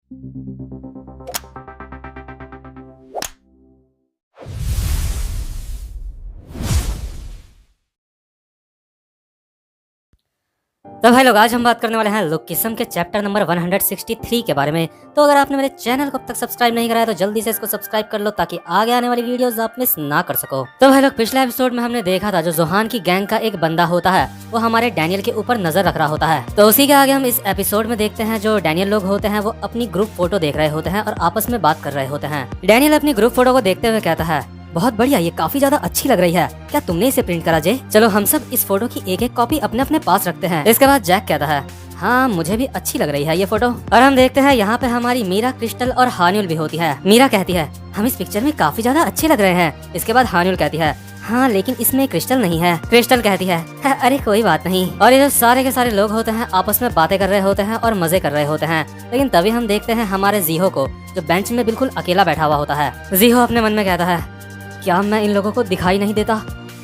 तो भाई लोग, आज हम बात करने वाले हैं लुक किस्म के चैप्टर नंबर 163 के बारे में। तो अगर आपने मेरे चैनल को अब तक सब्सक्राइब नहीं करा है तो जल्दी से इसको सब्सक्राइब कर लो ताकि आगे आने वाली वीडियोस आप मिस ना कर सको। तो भाई लोग, पिछले एपिसोड में हमने देखा था जो जोहान की गैंग का एक बंदा होता है वो हमारे डैनियल के ऊपर नजर रख रहा होता है। तो उसी के आगे हम इस एपिसोड में देखते हैं जो डैनियल लोग होते हैं वो अपनी ग्रुप फोटो देख रहे होते हैं और आपस में बात कर रहे होते हैं। डैनियल अपनी ग्रुप फोटो को देखते हुए कहता है, बहुत बढ़िया, ये काफी ज्यादा अच्छी लग रही है। क्या तुमने इसे प्रिंट करा जे? चलो हम सब इस फोटो की एक एक कॉपी अपने अपने पास रखते हैं। इसके बाद जैक कहता है, हाँ मुझे भी अच्छी लग रही है ये फोटो। और हम देखते हैं यहाँ पे हमारी मीरा, क्रिस्टल और हान्युल भी होती है। मीरा कहती है, हम इस पिक्चर में काफी ज्यादा अच्छे लग रहे हैं। इसके बाद हान्युल कहती है, हाँ लेकिन इसमें क्रिस्टल नहीं है। क्रिस्टल कहती है, अरे कोई बात नहीं। और ये जो सारे के सारे लोग होते हैं आपस में बातें कर रहे होते हैं और मजे कर रहे होते हैं। लेकिन तभी हम देखते हैं हमारे जीहो को, जो बेंच में बिल्कुल अकेला बैठा हुआ होता है। जीहो अपने मन में कहता है, क्या मैं इन लोगों को दिखाई नहीं देता?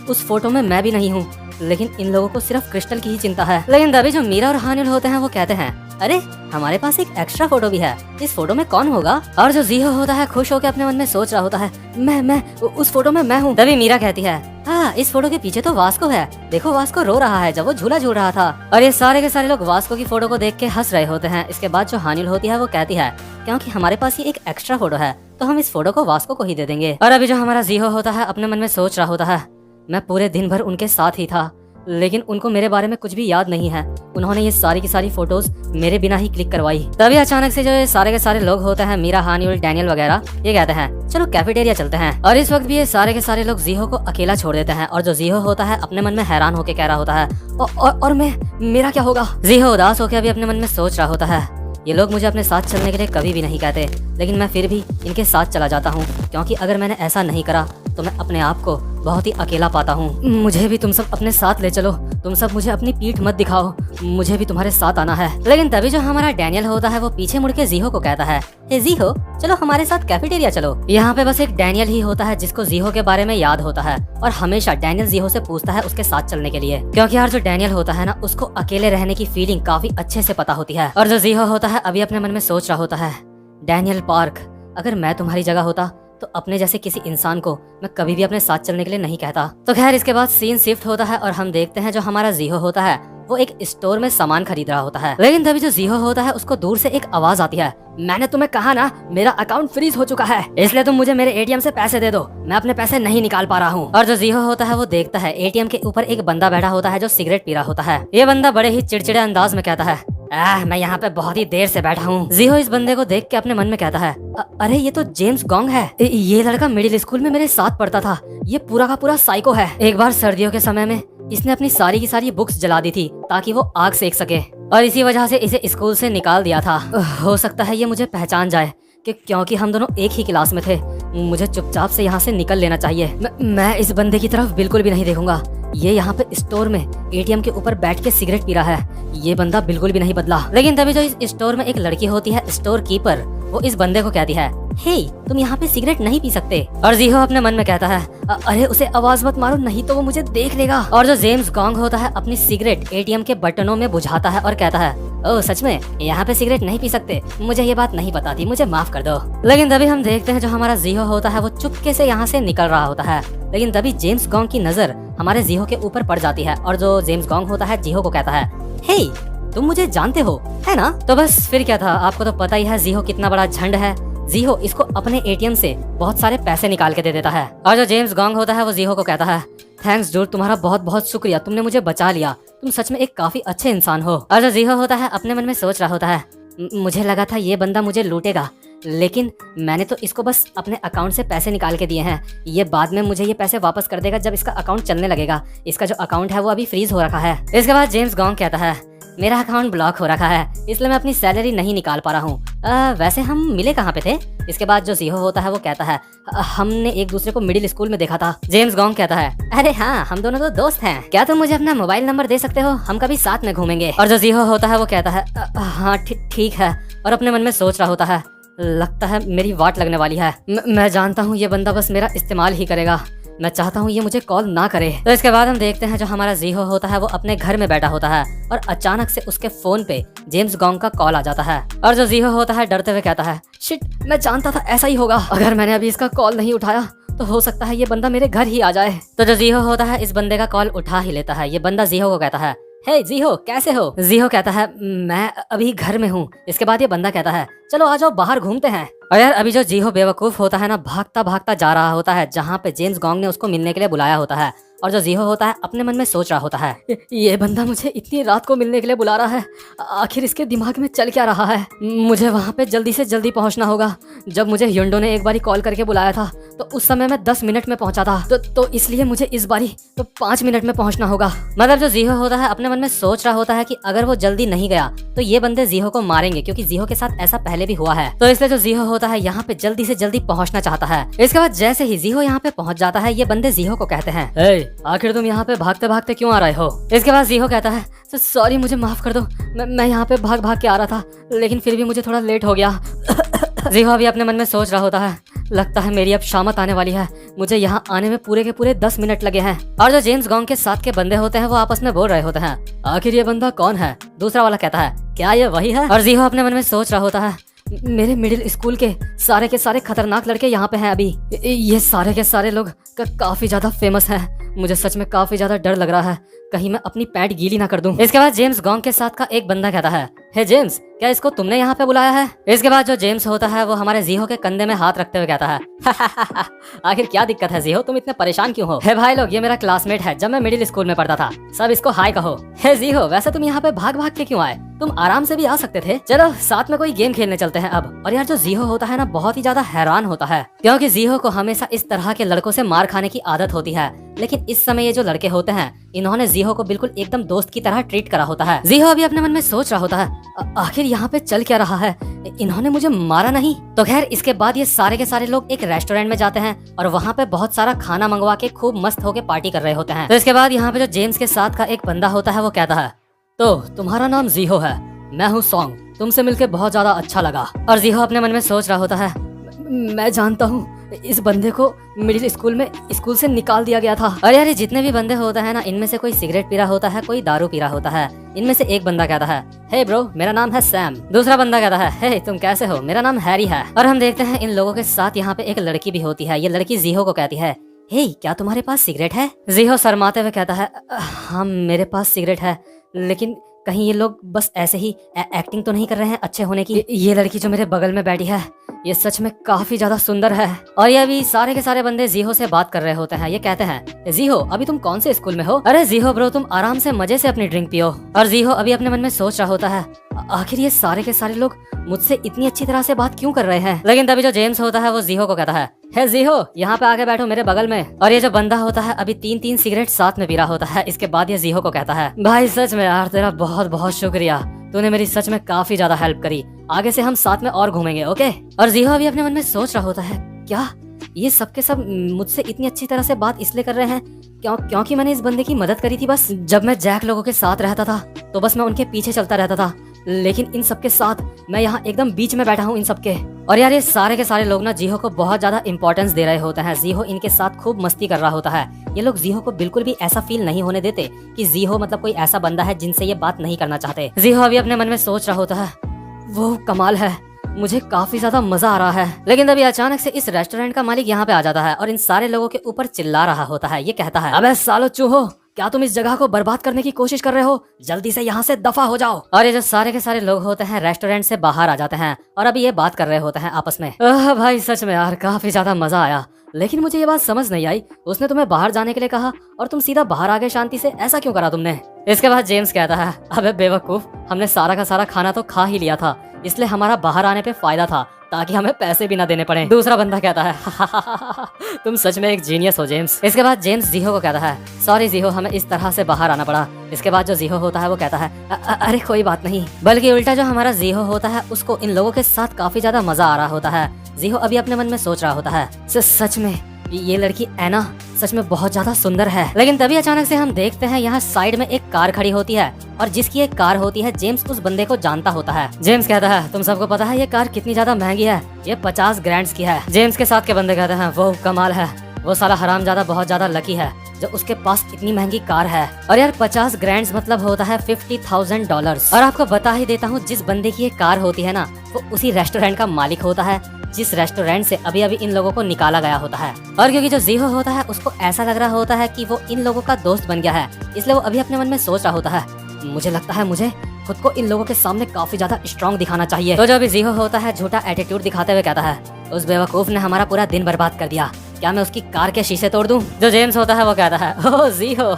उस फोटो में मैं भी नहीं हूँ, लेकिन इन लोगों को सिर्फ क्रिस्टल की ही चिंता है। लेकिन तभी जो मीरा और हान्युल होते हैं वो कहते हैं, अरे हमारे पास एक एक्स्ट्रा फोटो भी है, इस फोटो में कौन होगा? और जो जीहो होता है खुश होकर अपने मन में सोच रहा होता है, मैं उस फोटो में मैं हूँ। तभी मीरा कहती है, हाँ इस फोटो के पीछे तो वास्को है, देखो वास्को रो रहा है जब वो झूला झूल रहा था। और ये सारे के सारे लोग वास्को की फोटो को देख के हंस रहे होते हैं। इसके बाद जो हान्युल होती है वो कहती है, क्योंकि हमारे पास ये एक एक्स्ट्रा फोटो है तो हम इस फोटो को वास्को को ही दे देंगे। और अभी जो हमारा जीहो होता है अपने मन में सोच रहा होता है, मैं पूरे दिन भर उनके साथ ही था लेकिन उनको मेरे बारे में कुछ भी याद नहीं है। उन्होंने ये सारी की सारी फोटोज मेरे बिना ही क्लिक करवाई। तभी अचानक से जो ये सारे के सारे लोग होते हैं, मीरा, हान्युल, डैनियल वगैरह, ये कहते हैं चलो कैफेटेरिया चलते हैं। और इस वक्त भी ये सारे के सारे लोग जीहो को अकेला छोड़ देते हैं। और जो जीहो होता है अपने मन में हैरान होकर कह रहा होता है, और मेरा क्या होगा? जीहो उदास होकर अभी अपने मन में सोच रहा होता है, ये लोग मुझे अपने साथ चलने के लिए कभी भी नहीं कहते, लेकिन मैं फिर भी इनके साथ चला जाता हूँ, क्योंकि अगर मैंने ऐसा नहीं करा तो मैं अपने आप को बहुत ही अकेला पाता हूँ। मुझे भी तुम सब अपने साथ ले चलो, तुम सब मुझे अपनी पीठ मत दिखाओ, मुझे भी तुम्हारे साथ आना है। लेकिन तभी जो हमारा डैनियल होता है वो पीछे मुड़ के जीहो को कहता है, हे जीहो चलो हमारे साथ कैफेटेरिया चलो। यहाँ पे बस एक डैनियल ही होता है जिसको जीहो के बारे में याद होता है और हमेशा डैनियल जीहो से पूछता है उसके साथ चलने के लिए, क्योंकि यार जो डैनियल होता है ना उसको अकेले रहने की फीलिंग काफी अच्छे से पता होती है। और जो जीहो होता है अभी अपने मन में सोच रहा होता है, डैनियल पार्क, अगर मैं तुम्हारी जगह होता तो अपने जैसे किसी इंसान को मैं कभी भी अपने साथ चलने के लिए नहीं कहता। तो खैर इसके बाद सीन शिफ्ट होता है और हम देखते हैं जो हमारा जीहो होता है वो एक स्टोर में सामान खरीद रहा होता है। लेकिन तभी जो जीहो होता है उसको दूर से एक आवाज आती है, मैंने तुम्हें कहा ना मेरा अकाउंट फ्रीज हो चुका है, इसलिए तुम मुझे मेरे एटीएम से पैसे दे दो, मैं अपने पैसे नहीं निकाल पा रहा हूँ। और जो जीहो होता है वो देखता है एटीएम के ऊपर एक बंदा बैठा होता है जो सिगरेट पी रहा होता है। ये बंदा बड़े ही चिड़चिड़े अंदाज में कहता है, मैं यहाँ पे बहुत ही देर से बैठा हूँ। जीहो इस बंदे को देख के अपने मन में कहता है, अरे ये तो जेम्स गॉन्ग है, ये लड़का मिडिल स्कूल में मेरे साथ पढ़ता था, ये पूरा का पूरा साइको है। एक बार सर्दियों के समय में इसने अपनी सारी की सारी बुक्स जला दी थी ताकि वो आग सेक सके और इसी वजह से इसे स्कूल से निकाल दिया था। हो सकता है ये मुझे पहचान जाए कि क्योंकि हम दोनों एक ही क्लास में थे, मुझे चुपचाप से यहाँ से निकल लेना चाहिए। मैं इस बंदे की तरफ बिल्कुल भी नहीं देखूंगा। ये यहाँ पे स्टोर में एटीएम के ऊपर बैठ के सिगरेट पी रहा है, ये बंदा बिल्कुल भी नहीं बदला। लेकिन तभी जो इस स्टोर में एक लड़की होती है, स्टोर कीपर, वो इस बंदे को कहती है, हे तुम यहाँ पे सिगरेट नहीं पी सकते। और जीहो अपने मन में कहता है, अरे उसे आवाज मत मारो नहीं तो वो मुझे देख लेगा। और जो जेम्स गॉन्ग होता है अपनी सिगरेट एटीएम के बटनों में बुझाता है और कहता है, ओह सच में यहाँ पे सिगरेट नहीं पी सकते, मुझे ये बात नहीं पता थी, मुझे माफ कर दो। लेकिन तभी हम देखते हैं जो हमारा जीहो होता है वो चुपके से यहाँ से निकल रहा होता है। लेकिन तभी जेम्स गॉन्ग की नजर हमारे जीहो के ऊपर पड़ जाती है और जो जेम्स गॉन्ग होता है जीहो को कहता है, हे तुम मुझे जानते हो है ना? तो बस फिर क्या था, आपको तो पता ही है जीहो कितना बड़ा झंड है। जीहो इसको अपने एटीएम से बहुत सारे पैसे निकाल के दे देता है। और जो जेम्स गॉन्ग होता है वो जीहो को कहता है, थैंक्स डूड, तुम्हारा बहुत बहुत शुक्रिया, तुमने मुझे बचा लिया, तुम सच में एक काफी अच्छे इंसान हो। और जो जीहो होता है अपने मन में सोच रहा होता है, मुझे लगा था ये बंदा मुझे लूटेगा, लेकिन मैंने तो इसको बस अपने अकाउंट से पैसे निकाल के दिए हैं, ये बाद में मुझे ये पैसे वापस कर देगा जब इसका अकाउंट चलने लगेगा, इसका जो अकाउंट है वो अभी फ्रीज हो रखा है। इसके बाद जेम्स गॉन्ग कहता है, मेरा अकाउंट ब्लॉक हो रखा है इसलिए मैं अपनी सैलरी नहीं निकाल पा रहा हूँ। वैसे हम मिले कहाँ पे थे? इसके बाद जो जीहो होता है वो कहता है, हमने एक दूसरे को मिडिल स्कूल में देखा था। जेम्स गॉन्ग कहता है, अरे हाँ हम दोनों तो दोस्त हैं, क्या तुम मुझे अपना मोबाइल नंबर दे सकते हो, हम कभी साथ में घूमेंगे। और जो जीहो होता है वो कहता है, हाँ ठीक है। और अपने मन में सोच रहा होता है, लगता है मेरी वाट लगने वाली है, मैं जानता हूँ ये बंदा बस मेरा इस्तेमाल ही करेगा, मैं चाहता हूँ ये मुझे कॉल ना करे। तो इसके बाद हम देखते हैं जो हमारा जीहो होता है वो अपने घर में बैठा होता है और अचानक से उसके फोन पे जेम्स गॉन्ग का कॉल आ जाता है और जो जीहो होता है डरते हुए कहता है, शिट, मैं जानता था ऐसा ही होगा। अगर मैंने अभी इसका कॉल नहीं उठाया तो हो सकता है ये बंदा मेरे घर ही आ जाए। तो जो जीहो होता है इस बंदे का कॉल उठा ही लेता है। ये बंदा जीहो को कहता है, हे जीहो, कैसे हो? जीहो कहता है, मैं अभी घर में हूँ। इसके बाद ये बंदा कहता है, चलो आ जाओ बाहर घूमते हैं। और यार अभी जो जीहो बेवकूफ होता है ना, भागता भागता जा रहा होता है जहाँ पे जेम्स गॉन्ग ने उसको मिलने के लिए बुलाया होता है। और जो जीहो होता है अपने मन में सोच रहा होता है, ये बंदा मुझे इतनी रात को मिलने के लिए बुला रहा है, आखिर इसके दिमाग में चल क्या रहा है? मुझे वहाँ पे जल्दी से जल्दी पहुँचना होगा। जब मुझे ह्युंडो ने एक बारी कॉल करके बुलाया था तो उस समय मैं 10 मिनट में पहुँचा था, तो इसलिए मुझे इस बारी तो 5 मिनट में पहुँचना होगा। मतलब जो जीहो होता है अपने मन में सोच रहा होता है कि अगर वो जल्दी नहीं गया तो ये बंदे जीहो को मारेंगे, क्योंकि जीहो के साथ ऐसा पहले भी हुआ है। तो इसलिए जो जीहो होता है यहाँ पे जल्दी से जल्दी पहुँचना चाहता है। इसके बाद जैसे ही जीहो यहाँ पे पहुँच जाता है, ये बंदे जीहो को कहते हैं, आखिर तुम यहाँ पे भागते भागते क्यों आ रहे हो? इसके बाद जीहो कहता है, सॉरी, मुझे माफ कर दो, मैं यहाँ पे भाग भाग के आ रहा था, लेकिन फिर भी मुझे थोड़ा लेट हो गया। जीहो अभी अपने मन में सोच रहा होता है, लगता है मेरी अब शामत आने वाली है, मुझे यहाँ आने में पूरे के पूरे 10 मिनट लगे हैं। और जो जेम्स गॉन्ग के साथ के बंदे होते हैं वो आपस में बोल रहे होते हैं, आखिर ये बंदा कौन है? दूसरा वाला कहता है, क्या ये वही है? और जीहो अपने मन में सोच रहा होता है, मेरे मिडिल स्कूल के सारे खतरनाक लड़के यहाँ पे हैं अभी। ये सारे के सारे लोग काफी ज्यादा फेमस हैं। मुझे सच में काफी ज्यादा डर लग रहा है, कहीं मैं अपनी पैंट गीली ना कर दूं। इसके बाद जेम्स गॉन्ग के साथ का एक बंदा कहता है, हे जेम्स, क्या इसको तुमने यहाँ पे बुलाया है? इसके बाद जो जेम्स होता है वो हमारे जीहो के कंधे में हाथ रखते हुए कहता है, आखिर क्या दिक्कत है जीहो, तुम इतने परेशान क्यों हो? हे भाई लोग, ये मेरा क्लासमेट है, जब मैं मिडिल स्कूल में पढ़ता था, सब इसको हाय कहो। हे जीहो, वैसे तुम यहाँ पे भाग भाग के क्यों आए? तुम आराम से भी आ सकते थे। चलो साथ में कोई गेम खेलने चलते हैं अब। और यार जो जीहो होता है ना, बहुत ही ज्यादा हैरान होता है, क्योंकि जीहो को हमेशा इस तरह के लड़कों से मार खाने की आदत होती है, लेकिन इस समय ये जो लड़के होते हैं इन्होंने जीहो को बिल्कुल एकदम दोस्त की तरह ट्रीट करा होता है। जीहो अभी अपने मन में सोच रहा होता है, आखिर यहाँ पे चल क्या रहा है, इन्होंने मुझे मारा नहीं तो? खैर इसके बाद ये सारे के सारे लोग एक रेस्टोरेंट में जाते हैं और वहाँ पे बहुत सारा खाना मंगवा के खूब मस्त होके पार्टी कर रहे होते हैं। तो इसके बाद यहाँ पे जो जेम्स के साथ का एक बंदा होता है वो कहता है, तो तुम्हारा नाम जीहो है, मैं हूँ सॉन्ग, तुमसे मिलके बहुत ज्यादा अच्छा लगा। और जीहो अपने मन में सोच रहा होता है, मैं जानता हूँ इस बंदे को मिडिल स्कूल से निकाल दिया गया था। और यार जितने भी बंदे होते हैं ना, इनमें से कोई सिगरेट पी रहा होता है, कोई दारू पी रहा होता है। इनमें से एक बंदा कहता है, हे ब्रो, मेरा नाम है सैम। दूसरा बंदा कहता है, हे तुम कैसे हो, मेरा नाम हैरी है। और हम देखते हैं इन लोगों के साथ यहाँ पे एक लड़की भी होती है। ये लड़की जीहो को कहती है, हे क्या तुम्हारे पास सिगरेट है? जीहो शर्माते हुए कहता है, हाँ मेरे पास सिगरेट है, लेकिन कहीं ये लोग बस ऐसे ही एक्टिंग तो नहीं कर रहे हैं अच्छे होने की? ये लड़की जो मेरे बगल में बैठी है ये सच में काफी ज्यादा सुंदर है। और ये अभी सारे के सारे बंदे जीहो से बात कर रहे होते हैं। ये कहते हैं, जीहो अभी तुम कौन से स्कूल में हो? अरे जीहो ब्रो, तुम आराम से मजे से अपनी ड्रिंक पियो। और जीहो अभी अपने मन में सोच रहा होता है, आखिर ये सारे के सारे लोग मुझसे इतनी अच्छी तरह से बात क्यों कर रहे हैं? लेकिन तभी जो जेम्स होता है वो जीहो को कहता है, हे जीहो, यहाँ पे आके बैठो मेरे बगल में। और ये जो बंदा होता है अभी 3-3 सिगरेट साथ में पी रहा होता है। इसके बाद ये जीहो को कहता है, भाई सच में यार तेरा बहुत बहुत शुक्रिया, तूने मेरी सच में काफी ज्यादा हेल्प करी, आगे से हम साथ में और घूमेंगे, ओके? और जीहो अभी अपने मन में सोच रहा होता है, क्या ये सब के सब मुझसे इतनी अच्छी तरह से बात इसलिए कर रहे हैं क्योंकि मैंने इस बंदे की मदद करी थी। बस जब मैं जैक लोगों के साथ रहता था तो बस मैं उनके पीछे चलता रहता था, लेकिन इन सबके साथ मैं यहाँ एकदम बीच में बैठा हूँ इन सबके। और यार ये सारे के सारे लोग ना जीहो को बहुत ज्यादा इंपॉर्टेंस दे रहे होते हैं। जीहो इनके साथ खूब मस्ती कर रहा होता है। ये लोग जीहो को बिल्कुल भी ऐसा फील नहीं होने देते कि जीहो मतलब कोई ऐसा बंदा है जिनसे ये बात नहीं करना चाहते। जीहो अभी अपने मन में सोच रहा होता है, वो कमाल है, मुझे काफी ज्यादा मजा आ रहा है। लेकिन तभी अचानक से इस रेस्टोरेंट का मालिक यहाँ पे आ जाता है और इन सारे लोगों के ऊपर चिल्ला रहा होता है। ये कहता है, अबे सालो चूहो, क्या तुम इस जगह को बर्बाद करने की कोशिश कर रहे हो? जल्दी से यहाँ से दफा हो जाओ। और ये जो सारे के सारे लोग होते हैं रेस्टोरेंट से बाहर आ जाते हैं और अभी ये बात कर रहे होते हैं आपस में। भाई सच में यार काफी ज्यादा मजा आया, लेकिन मुझे ये बात समझ नहीं आई, उसने तुम्हें बाहर जाने के लिए कहा और तुम सीधा बाहर आ गए शांति से, ऐसा क्यों करा तुमने? इसके बाद जेम्स कहता है, अबे बेवकूफ, हमने सारा का सारा खाना तो खा ही लिया था, इसलिए हमारा बाहर आने पे फायदा था ताकि हमें पैसे भी ना देने पड़े। दूसरा बंदा कहता है, तुम सच में एक जीनियस हो जेम्स। इसके बाद जेम्स जीहो को कहता है, सॉरी जीहो, हमें इस तरह से बाहर आना पड़ा। इसके बाद जो जीहो होता है वो कहता है, अरे कोई बात नहीं, बल्कि उल्टा जो हमारा जीहो होता है उसको इन लोगों के साथ काफी ज्यादा मजा आ रहा होता है। जीहो अभी अपने मन में सोच रहा होता है, सच में ये लड़की ऐना सच में बहुत ज्यादा सुंदर है। लेकिन तभी अचानक से हम देखते हैं यहाँ साइड में एक कार खड़ी होती है और जिसकी एक कार होती है जेम्स उस बंदे को जानता होता है। जेम्स कहता है, तुम सबको पता है ये कार कितनी ज्यादा महंगी है? ये 50 ग्रैंड्स की है। जेम्स के साथ के बंदे कहते हैं, वो कमाल है, वो साला हरामजादा बहुत ज्यादा लकी है जो उसके पास इतनी महंगी कार है। और यार 50 ग्रैंड मतलब होता है $50,000। और आपको बता ही देता हूँ, जिस बंदे की ये कार होती है ना, वो उसी रेस्टोरेंट का मालिक होता है जिस रेस्टोरेंट से अभी अभी इन लोगों को निकाला गया होता है। और क्योंकि जो जीहो होता है उसको ऐसा लग रहा होता है कि वो इन लोगों का दोस्त बन गया है, इसलिए वो अभी अपने मन में सोच रहा होता है, मुझे लगता है मुझे खुद को इन लोगों के सामने काफी ज्यादा स्ट्रॉन्ग दिखाना चाहिए। तो जो अभी जीहो होता है झूठा एटीट्यूड दिखाते हुए कहता है, उस बेवकूफ ने हमारा पूरा दिन बर्बाद कर दिया, क्या मैं उसकी कार के शीशे तोड़ दूं? जो जेम्स होता है वो कहता है, ओह जीहो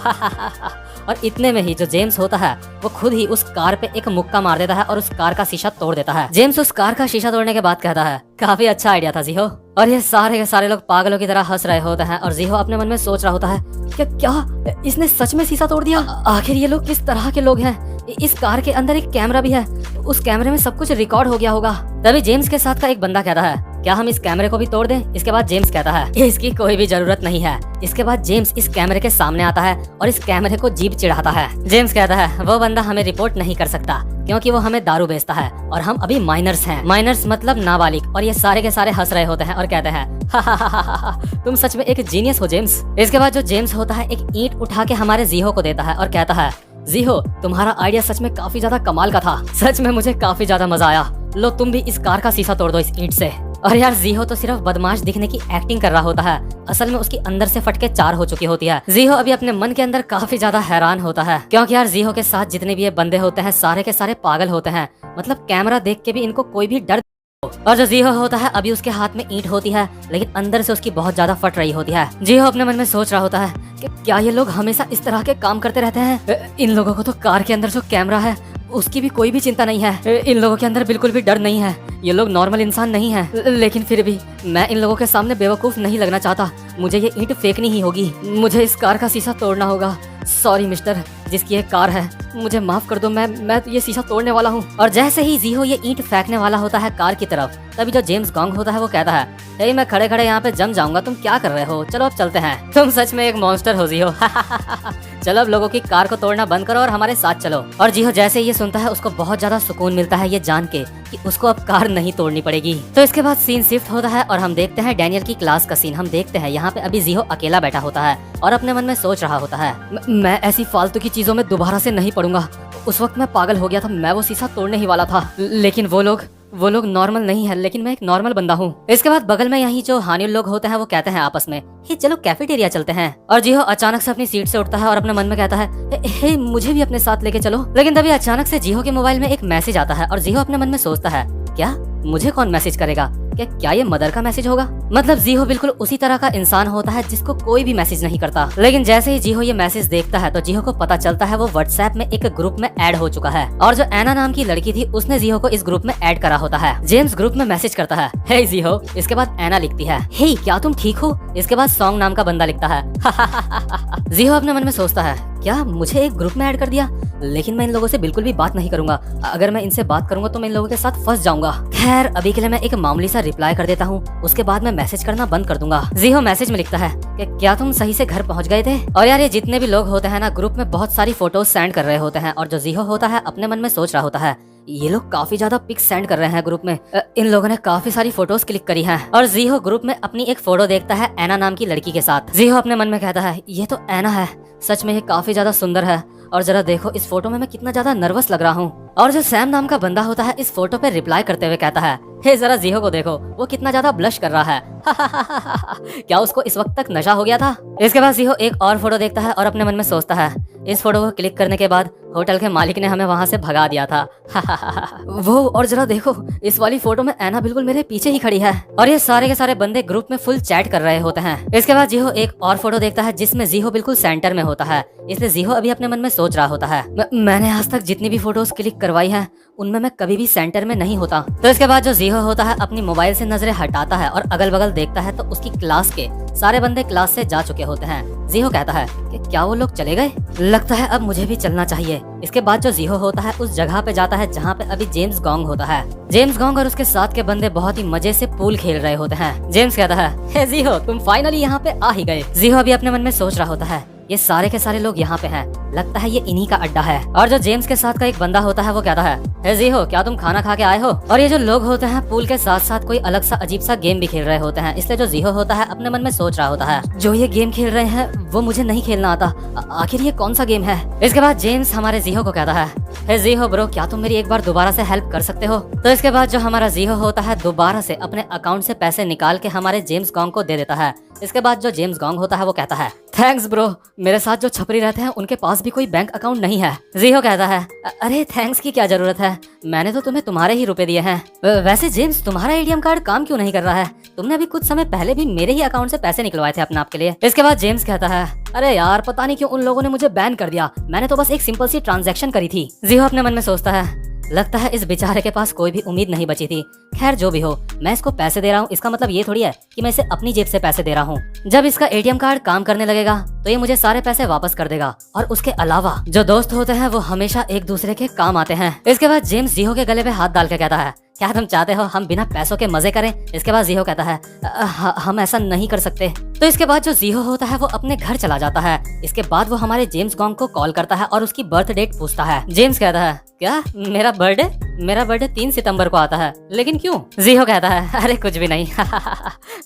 और इतने में ही जो जेम्स होता है वो खुद ही उस कार पे एक मुक्का मार देता है और उस कार का शीशा तोड़ देता है। जेम्स उस कार का शीशा तोड़ने के बाद कहता है, काफी अच्छा आइडिया था जीहो। और ये सारे के सारे लोग पागलों की तरह हंस रहे होते हैं और जीहो अपने मन में सोच रहा होता है, क्या इसने सच में शीशा तोड़ दिया? आखिर ये लोग किस तरह के लोग हैं? इस कार के अंदर एक कैमरा भी है, उस कैमरे में सब कुछ रिकॉर्ड हो गया होगा। तभी जेम्स के साथ का एक बंदा कहता है, क्या हम इस कैमरे को भी तोड़ दें? इसके बाद जेम्स कहता है, इसकी कोई भी जरूरत नहीं है। इसके बाद जेम्स इस कैमरे के सामने आता है और इस कैमरे को जीभ चिढ़ाता है। जेम्स कहता है, वो बंदा हमें रिपोर्ट नहीं कर सकता क्योंकि वो हमें दारू बेचता है और हम अभी माइनर्स हैं। माइनर्स मतलब नाबालिग। और ये सारे के सारे हंस रहे होते हैं और कहते हैं, तुम सच में एक जीनियस हो जेम्स। इसके बाद जो जेम्स होता है एक ईंट उठा के हमारे जीहो को देता है और कहता है, जीहो तुम्हारा आइडिया सच में काफी ज्यादा कमाल का था, सच में मुझे काफी ज्यादा मजा आया। लो तुम भी इस कार का शीशा तोड़ दो इस ईंट से। और यार जीहो तो सिर्फ बदमाश दिखने की एक्टिंग कर रहा होता है, असल में उसकी अंदर से फटके 4 हो चुकी होती है। जीहो अभी अपने मन के अंदर काफी ज्यादा हैरान होता है क्योंकि यार जीहो के साथ जितने भी ये बंदे होते हैं सारे के सारे पागल होते हैं, मतलब कैमरा देख के भी इनको कोई भी डर। और जो जीहो होता है अभी उसके हाथ में ईंट होती है लेकिन अंदर से उसकी बहुत ज्यादा फट रही होती है। जीहो अपने मन में सोच रहा होता है कि क्या ये लोग हमेशा इस तरह के काम करते रहते हैं? इन लोगों को तो कार के अंदर जो कैमरा है उसकी भी कोई भी चिंता नहीं है, इन लोगों के अंदर बिल्कुल भी डर नहीं है, ये लोग नॉर्मल इंसान नहीं है। लेकिन फिर भी मैं इन लोगों के सामने बेवकूफ नहीं लगना चाहता, मुझे ये ईंट फेंकनी ही होगी, मुझे इस कार का शीशा तोड़ना होगा। सॉरी मिस्टर, जिसकी ये कार है मुझे माफ कर दो, मैं ये शीशा तोड़ने वाला हूँ। और जैसे ही जीहो ये ईंट फेंकने वाला होता है कार की तरफ, तभी जो जेम्स गॉन्ग होता है वो कहता है, हे मैं खड़े खड़े यहाँ पे जम जाऊंगा, तुम क्या कर रहे हो? चलो अब चलते हैं। तुम सच में एक मॉन्स्टर हो जीहो। चलो अब लोगों की कार को तोड़ना बंद करो और हमारे साथ चलो। और जीहो जैसे ये सुनता है उसको बहुत ज्यादा सुकून मिलता है ये जान के कि उसको अब कार नहीं तोड़नी पड़ेगी। तो इसके बाद सीन शिफ्ट होता है और हम देखते हैं डैनियल की क्लास का सीन। हम देखते हैं यहाँ पे अभी जीहो अकेला बैठा होता है और अपने मन में सोच रहा होता है, मैं ऐसी फालतू की चीजों में दोबारा से नहीं पड़ूंगा। उस वक्त मैं पागल हो गया था, मैं वो शीशा तोड़ने ही वाला था, लेकिन वो लोग नॉर्मल नहीं है, लेकिन मैं एक नॉर्मल बंदा हूँ। इसके बाद बगल में यही जो हानियल लोग होते हैं वो कहते हैं आपस में, हे चलो कैफेटेरिया चलते हैं। और जीहो अचानक से अपनी सीट से उठता है और अपने मन में कहता है, हे मुझे भी अपने साथ लेके चलो। लेकिन तभी अचानक से जीहो के मोबाइल में एक मैसेज आता है और जीहो अपने मन में सोचता है, क्या मुझे कौन मैसेज करेगा? क्या ये मदर का मैसेज होगा? मतलब जीहो बिल्कुल उसी तरह का इंसान होता है जिसको कोई भी मैसेज नहीं करता। लेकिन जैसे ही जीहो ये मैसेज देखता है तो जीहो को पता चलता है वो व्हाट्सएप में एक ग्रुप में ऐड हो चुका है और जो एना नाम की लड़की थी उसने जीहो को इस ग्रुप में ऐड करा होता है। जेम्स ग्रुप में मैसेज करता है, हे जीहो। इसके बाद एना लिखती है, हे क्या तुम ठीक हो? इसके बाद सॉन्ग नाम का बंदा लिखता है। जीहो अपने मन में सोचता है, क्या मुझे एक ग्रुप में ऐड कर दिया? लेकिन मैं इन लोगों से बिल्कुल भी बात नहीं करूंगा, अगर मैं इनसे बात करूंगा तो मैं इन लोगों के साथ फंस जाऊंगा। खैर अभी के लिए मैं एक मामूली सा रिप्लाई कर देता हूँ, उसके बाद मैं मैसेज करना बंद कर दूंगा। जीहो मैसेज में लिखता है कि क्या तुम सही से घर पहुँच गए थे? और यार ये जितने भी लोग होते हैं ना ग्रुप में बहुत सारी फोटोज सेंड कर रहे होते हैं और जो जीहो होता है अपने मन में सोच रहा होता है, ये लोग काफी ज्यादा पिक्स सेंड कर रहे हैं ग्रुप में, इन लोगों ने काफी सारी फोटोज क्लिक करी हैं। और जीहो ग्रुप में अपनी एक फोटो देखता है एना नाम की लड़की के साथ। जीहो अपने मन में कहता है, ये तो एना है, सच में ये काफी ज्यादा सुंदर है और जरा देखो इस फोटो में मैं कितना ज्यादा नर्वस लग रहा हूँ। और जो सैम नाम का बंदा होता है इस फोटो पे रिप्लाई करते हुए कहता है, हे जरा जीहो को देखो, वो कितना ज्यादा ब्लश कर रहा है। क्या उसको इस वक्त तक नशा हो गया था? इसके बाद जीहो एक और फोटो देखता है और अपने मन में सोचता है, इस फोटो को क्लिक करने के बाद होटल के मालिक ने हमें वहाँ से भगा दिया था। वो और जरा देखो इस वाली फोटो में एना बिल्कुल मेरे पीछे ही खड़ी है। और ये सारे के सारे बंदे ग्रुप में फुल चैट कर रहे होते हैं। इसके बाद जीहो एक और फोटो देखता है जिसमें जीहो बिल्कुल सेंटर में होता है, इसलिए जीहो अभी अपने मन में सोच रहा होता है, मैंने आज तक जितनी भी फोटोज क्लिक करवाई हैं उनमें मैं कभी भी सेंटर में नहीं होता। तो इसके बाद जो जीहो होता है अपनी मोबाइल से नजरें हटाता है और अगल बगल देखता है तो उसकी क्लास के सारे बंदे क्लास से जा चुके होते हैं। जीहो कहता है कि क्या वो लोग चले गए? लगता है अब मुझे भी चलना चाहिए। इसके बाद जो जीहो होता है उस जगह पे जाता है जहाँ पे अभी जेम्स गॉन्ग होता है। जेम्स गॉन्ग और उसके साथ के बंदे बहुत ही मजे से पूल खेल रहे होते हैं। जेम्स कहता है, हे जीहो तुम फाइनली यहाँ पे आ ही गए। जीहो अभी अपने मन में सोच रहा होता है, ये सारे के सारे लोग यहाँ पे हैं, लगता है ये इन्हीं का अड्डा है। और जो जेम्स के साथ का एक बंदा होता है वो कहता है, हे जीहो, क्या तुम खाना खा के आए हो? और ये जो लोग होते हैं पूल के साथ साथ कोई अलग सा अजीब सा गेम भी खेल रहे होते हैं, इसलिए जो जीहो होता है अपने मन में सोच रहा होता है, जो ये गेम खेल रहे हैं वो मुझे नहीं खेलना आता, आखिर ये कौन सा गेम है? इसके बाद जेम्स हमारे जीहो को कहता है, हे जीहो ब्रो, क्या तुम मेरी एक बार दोबारा से हेल्प कर सकते हो? तो इसके बाद जो हमारा जीहो होता है दोबारा से अपने अकाउंट से पैसे निकाल के हमारे जेम्स गॉन्ग को दे देता है। इसके बाद जो जेम्स गॉन्ग होता है वो कहता है, थैंक्स ब्रो, मेरे साथ जो छपरी रहते हैं उनके पास भी कोई बैंक अकाउंट नहीं है। जीहो कहता है, अरे थैंक्स की क्या जरूरत है, मैंने तो तुम्हें तुम्हारे ही रुपए दिए हैं। वैसे जेम्स, तुम्हारा एटीएम कार्ड काम क्यों नहीं कर रहा है? तुमने अभी कुछ समय पहले भी मेरे ही अकाउंट से पैसे निकलवाए थे अपने आप के लिए। इसके बाद जेम्स कहता है, अरे यार, पता नहीं क्यों उन लोगों ने मुझे बैन कर दिया, मैंने तो बस एक सिंपल सी ट्रांजैक्शन करी थी। जीहो अपने मन में सोचता है, लगता है इस बेचारे के पास कोई भी उम्मीद नहीं बची थी। खैर जो भी हो, मैं इसको पैसे दे रहा हूँ, इसका मतलब ये थोड़ी है कि मैं इसे अपनी जेब से पैसे दे रहा हूँ। जब इसका एटीएम कार्ड काम करने लगेगा तो ये मुझे सारे पैसे वापस कर देगा। और उसके अलावा जो दोस्त होते हैं वो हमेशा एक दूसरे के काम आते हैं। इसके बाद जेम्स जीहो के गले पे हाथ डाल के कहता है, क्या तुम चाहते हो हम बिना पैसों के मजे करें? इसके बाद जीहो कहता है, हम ऐसा नहीं कर सकते। तो इसके बाद जो जीहो होता है वो अपने घर चला जाता है। इसके बाद वो हमारे जेम्स गॉन्ग को कॉल करता है और उसकी बर्थ डेट पूछता है। जेम्स कहता है, क्या मेरा बर्थडे 3 सितंबर को आता है, लेकिन क्यों? जीहो कहता है, अरे कुछ भी नहीं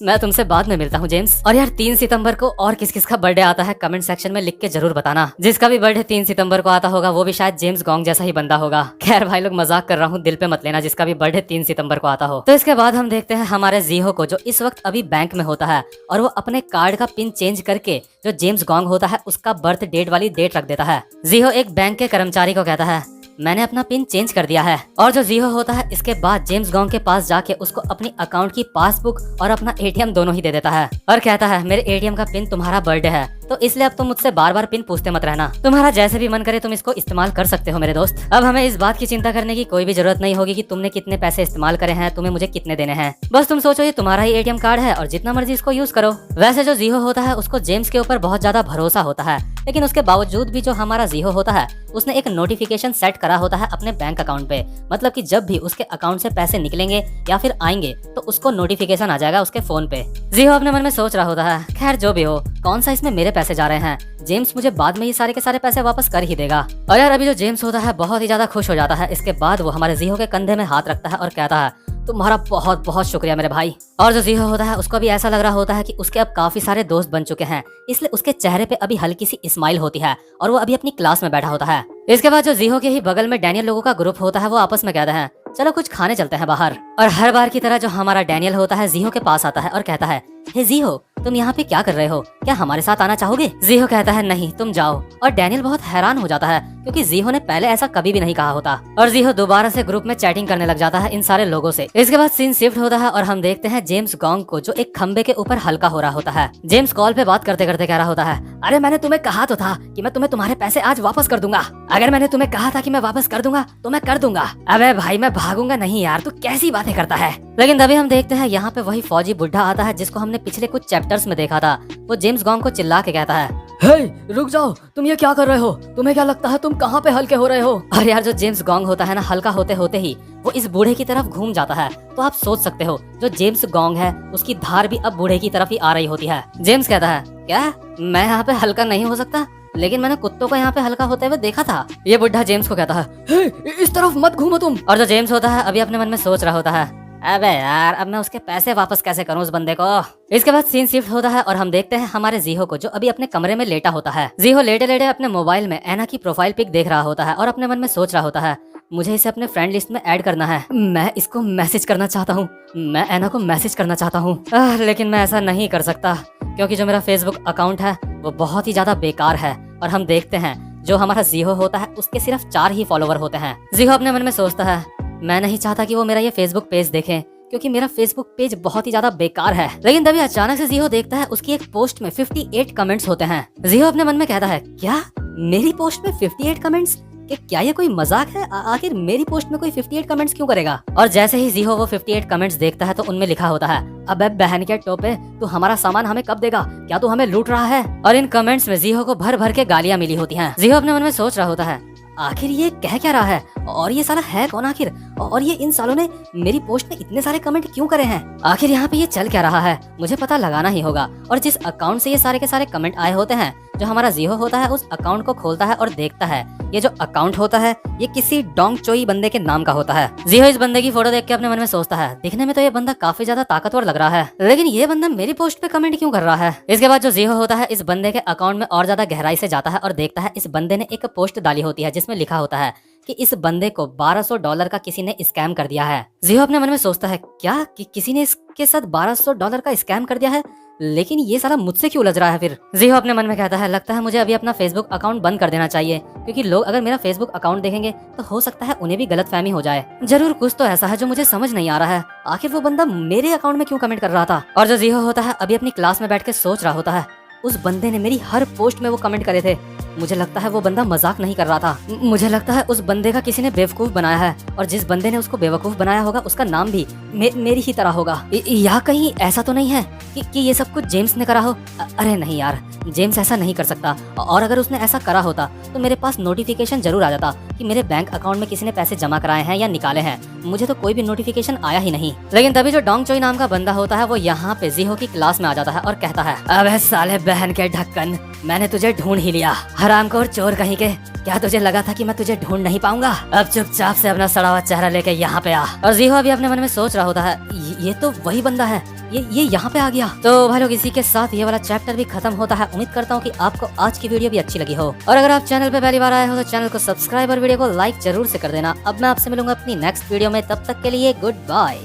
मैं तुमसे बाद में मिलता हूँ जेम्स। और यार 3 सितंबर को और किस किस का बर्थडे आता है कमेंट सेक्शन में लिख के जरूर बताना। जिसका भी बर्थडे 3 सितंबर को आता होगा वो भी शायद जेम्स गॉन्ग जैसा ही बंदा होगा। खैर भाई लोग, मजाक कर रहा हूँ, दिल पे मत लेना जिसका भी बर्थडे 3 सितंबर को आता हो। तो इसके बाद हम देखते हैं हमारे जीहो को, जो इस वक्त अभी बैंक में होता है और वो अपने कार्ड का पिन चेंज करके जो जेम्स गॉन्ग होता है उसका बर्थ डेट वाली डेट रख देता है। जीहो एक बैंक के कर्मचारी को कहता है, मैंने अपना पिन चेंज कर दिया है। और जो जीहो होता है इसके बाद जेम्स गॉन्ग के पास जाके उसको अपनी अकाउंट की पासबुक और अपना एटीएम दोनों ही दे देता है और कहता है, मेरे एटीएम का पिन तुम्हारा बर्थडे है, तो इसलिए अब तुम मुझसे बार बार पिन पूछते मत रहना, तुम्हारा जैसे भी मन करे तुम इसको इस्तेमाल कर सकते हो मेरे दोस्त। अब हमें इस बात की चिंता करने की कोई भी जरूरत नहीं होगी कि तुमने कितने पैसे इस्तेमाल करे हैं, तुम्हें मुझे कितने देने हैं। बस तुम सोचो ये तुम्हारा ही एटीएम कार्ड है और जितना मर्जी इसको यूज करो। वैसे जो जीहो होता है उसको जेम्स के ऊपर बहुत ज्यादा भरोसा होता है, लेकिन उसके बावजूद भी जो हमारा जीहो होता है उसने एक नोटिफिकेशन सेट करा होता है अपने बैंक अकाउंट पे। मतलब कि जब भी उसके अकाउंट से पैसे निकलेंगे या फिर आएंगे तो उसको नोटिफिकेशन आ जाएगा उसके फोन पे। जीहो अपने मन में सोच रहा होता है, खैर जो भी हो, कौन सा इसमें मेरे पैसे जा रहे हैं, जेम्स मुझे बाद में ये सारे के सारे पैसे वापस कर ही देगा। और यार अभी जो जेम्स होता है बहुत ही ज्यादा खुश हो जाता है। इसके बाद वो हमारे जीहो के कंधे में हाथ रखता है और कहता है, तुम्हारा बहुत बहुत शुक्रिया मेरे भाई। और जो जीहो होता है उसको भी ऐसा लग रहा होता है कि उसके अब काफी सारे दोस्त बन चुके हैं, इसलिए उसके चेहरे पे अभी हल्की सी स्माइल होती है और वो अभी अपनी क्लास में बैठा होता है। इसके बाद जो जीहो के ही बगल में डैनियल लोगों का ग्रुप होता है वो आपस में कहते हैं, चलो कुछ खाने चलते हैं बाहर। और हर बार की तरह जो हमारा डैनियल होता है जीहो के पास आता है और कहता है, हे जीहो, तुम यहाँ पे क्या कर रहे हो, क्या हमारे साथ आना चाहोगे? जीहो कहता है, नहीं तुम जाओ। और डैनियल बहुत हैरान हो जाता है क्योंकि जीहो ने पहले ऐसा कभी भी नहीं कहा होता। और जीहो दोबारा से ग्रुप में चैटिंग करने लग जाता है इन सारे लोगों से। इसके बाद सीन शिफ्ट होता है और हम देखते हैं जेम्स गॉन्ग को, जो एक खंबे के ऊपर हल्का हो रहा होता है। जेम्स कॉल पे बात करते करते कह रहा होता है, अरे मैंने तुम्हें कहा तो था कि मैं तुम्हें तुम्हारे पैसे आज वापस कर दूंगा। अगर मैंने तुम्हें कहा था कि मैं वापस कर दूंगा तो मैं कर दूंगा। अबे भाई मैं भागूंगा नहीं यार, तू कैसी बातें करता है। लेकिन तभी हम देखते हैं यहाँ पे वही फौजी बुढ़ा आता है जिसको हमने पिछले कुछ चैप्टर्स में देखा था। वो जेम्स गॉन्ग को चिल्ला के कहता है, हे रुक जाओ, तुम ये क्या कर रहे हो? तुम्हें क्या लगता है तुम कहाँ पे हल्के हो रहे हो? और यार जो जेम्स गॉन्ग होता है ना, हल्का होते होते ही वो इस बूढ़े की तरफ घूम जाता है। तो आप सोच सकते हो जो जेम्स गॉन्ग है उसकी धार भी अब बूढ़े की तरफ ही आ रही होती है। जेम्स कहता है, क्या मैं यहाँ पे हल्का नहीं हो सकता? लेकिन मैंने कुत्तों को यहाँ पे हल्का होते हुए देखा था। ये बुढ़ा जेम्स को कहता है, हे, इस तरफ मत घूमो तुम। और जो जेम्स होता है अभी अपने मन में सोच रहा होता है, अबे यार अब मैं उसके पैसे वापस कैसे करूं उस बंदे को। इसके बाद सीन शिफ्ट होता है और हम देखते हैं हमारे जीहो को, जो अभी अपने कमरे में लेटा होता है। जीहो लेटे लेटे अपने मोबाइल में एना की प्रोफाइल पिक देख रहा होता है और अपने मन में सोच रहा होता है, मुझे इसे अपने फ्रेंड लिस्ट में ऐड करना है, मैं इसको मैसेज करना चाहता हूँ, मैं एना को मैसेज करना चाहता हूँ। लेकिन मैं ऐसा नहीं कर सकता क्योंकि जो मेरा फेसबुक अकाउंट है वो बहुत ही ज्यादा बेकार है। और हम देखते हैं जो हमारा जीहो होता है उसके सिर्फ 4 ही फॉलोवर होते हैं। जीहो अपने मन में सोचता है, मैं नहीं चाहता कि वो मेरा ये फेसबुक पेज देखें क्योंकि मेरा फेसबुक पेज बहुत ही ज्यादा बेकार है। लेकिन तभी अचानक से जीहो देखता है उसकी एक पोस्ट में 58 कमेंट्स होते हैं। जीहो अपने मन में कहता है, क्या मेरी पोस्ट में 58 कमेंट्स? कि क्या ये कोई मजाक है? आखिर मेरी पोस्ट में कोई 58 कमेंट्स क्यों करेगा? और जैसे ही जीहो वो 58 कमेंट्स देखता है तो उनमें लिखा होता है, अबे बहन के टोपे, तू हमारा सामान हमें कब देगा? क्या तू हमें लूट रहा है? और इन कमेंट्स में जीहो को भर भर के गालियां मिली होती हैं। जीहो अपने मन में सोच रहा होता है, आखिर ये कह क्या रहा है? और ये साला है कौन आखिर, और ये इन सालों ने मेरी पोस्ट में इतने सारे कमेंट क्यों करे हैं? आखिर यहाँ पे ये चल क्या रहा है, मुझे पता लगाना ही होगा। और जिस अकाउंट से ये सारे के सारे कमेंट आए होते हैं, जो हमारा जीहो होता है उस अकाउंट को खोलता है और देखता है। ये जो अकाउंट होता है ये किसी डोंग चोई बंदे के नाम का होता है। जीहो इस बंदे की फोटो देख के अपने मन में सोचता है, दिखने में तो ये बंदा काफी ज्यादा ताकतवर लग रहा है, लेकिन ये बंदा मेरी पोस्ट पे कमेंट क्यों कर रहा है? इसके बाद जो जीहो होता है इस बंदे के अकाउंट में और ज्यादा गहराई से जाता है और देखता है इस बंदे ने एक पोस्ट डाली होती है जिसमें लिखा होता है कि इस बंदे को $1200 का किसी ने स्कैम कर दिया है। जीहो अपने मन में सोचता है, क्या किसी ने इसके साथ $1200 का स्कैम कर दिया है, लेकिन ये सारा मुझसे क्यों उलझ रहा है? फिर जीहो अपने मन में कहता है, लगता है मुझे अभी अपना फेसबुक अकाउंट बंद कर देना चाहिए, क्योंकि लोग अगर मेरा फेसबुक अकाउंट देखेंगे तो हो सकता है उन्हें भी गलतफहमी हो जाए। जरूर कुछ तो ऐसा है जो मुझे समझ नहीं आ रहा है, आखिर वो बंदा मेरे अकाउंट में क्यों कमेंट कर रहा था? और जो जीहो होता है अभी अपनी क्लास में बैठ के सोच रहा होता है, उस बंदे ने मेरी हर पोस्ट में वो कमेंट करे थे। मुझे लगता है वो बंदा मजाक नहीं कर रहा था। मुझे लगता है उस बंदे का किसी ने बेवकूफ बनाया है, और जिस बंदे ने उसको बेवकूफ बनाया होगा उसका नाम भी मेरी ही तरह होगा। या कहीं ऐसा तो नहीं है कि ये सब कुछ जेम्स ने करा हो? अरे नहीं यार, जेम्स ऐसा नहीं कर सकता, और अगर उसने ऐसा करा होता तो मेरे पास नोटिफिकेशन जरूर आ जाता कि मेरे बैंक अकाउंट में किसी ने पैसे जमा कराए हैं या निकाले हैं। मुझे तो कोई भी नोटिफिकेशन आया ही नहीं। लेकिन तभी जो डोंग चोई नाम का बंदा होता है वो यहाँ पे जीहो की क्लास में आ जाता है और कहता है, अबे साले बहन के ढक्कन, मैंने तुझे ढूंढ ही लिया, हरामखोर चोर कहीं के। क्या तुझे लगा था कि मैं तुझे ढूंढ नहीं पाऊंगा? अब चुपचाप से अपना सड़ा हुआ चेहरा लेके यहाँ पे आ। और जीहो अभी अपने मन में सोच रहा होता है, ये तो वही बंदा है, ये यहाँ पे आ गया। तो भाई लोग, इसी के साथ ये वाला चैप्टर भी खत्म होता है। उम्मीद करता हूँ कि आपको आज की वीडियो भी अच्छी लगी हो, और अगर आप चैनल पे पहली बार आए हो तो चैनल को सब्सक्राइब और वीडियो को लाइक जरूर से कर देना। अब मैं आपसे मिलूंगा अपनी नेक्स्ट वीडियो में, तब तक के लिए गुड बाय।